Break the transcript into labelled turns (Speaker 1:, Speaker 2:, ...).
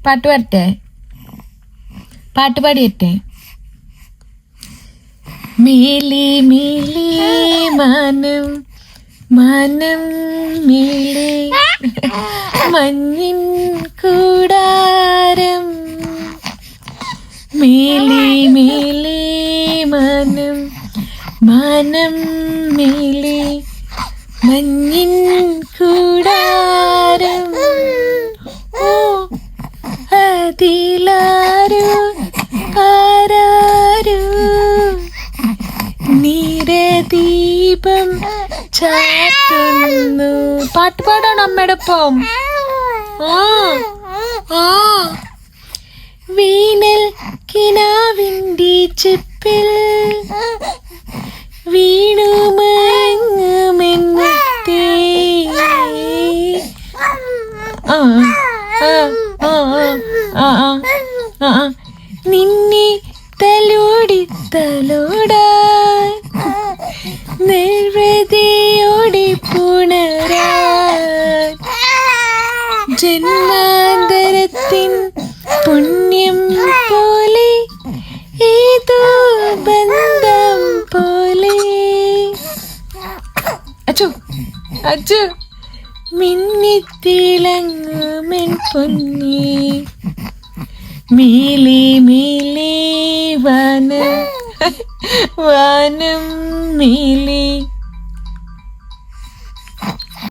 Speaker 1: പാട്ട് പാടട്ടെ? പാട്ട് പാടിയട്ടെ? മേലേ മേലേ മാനം മാനം മേലേ മഞ്ഞിൻ കൂടാരം, മേലേ മേലേ മാനം മാനം മേലേ മഞ്ഞിൻ കൂടാരം. ഓ അതിലാരോ ആരാരോ നീരദീപം ചാത്തുന്നു. പാട്ട് പാടാണ് അമ്മയുടെ ഒപ്പം. വീണൽ കിനാവിൻ്റെ ചെപ്പിൽ വീണുമങ്ങുമെന്നേ. നിന്നെ തലോടി തലോടാൻ നിർവൃതിയോടി പുണരാൻ ജന്മാന്തരത്തിൻ പുണ്യം പോലെ ഏതോ ബന്ധം പോലെ. അച്ചു അച്ചു മിന്നിത്തിളങ്ങുമെൻ പൊന്നേ, മേലേ മേലേ വാനം വാനം മേലേ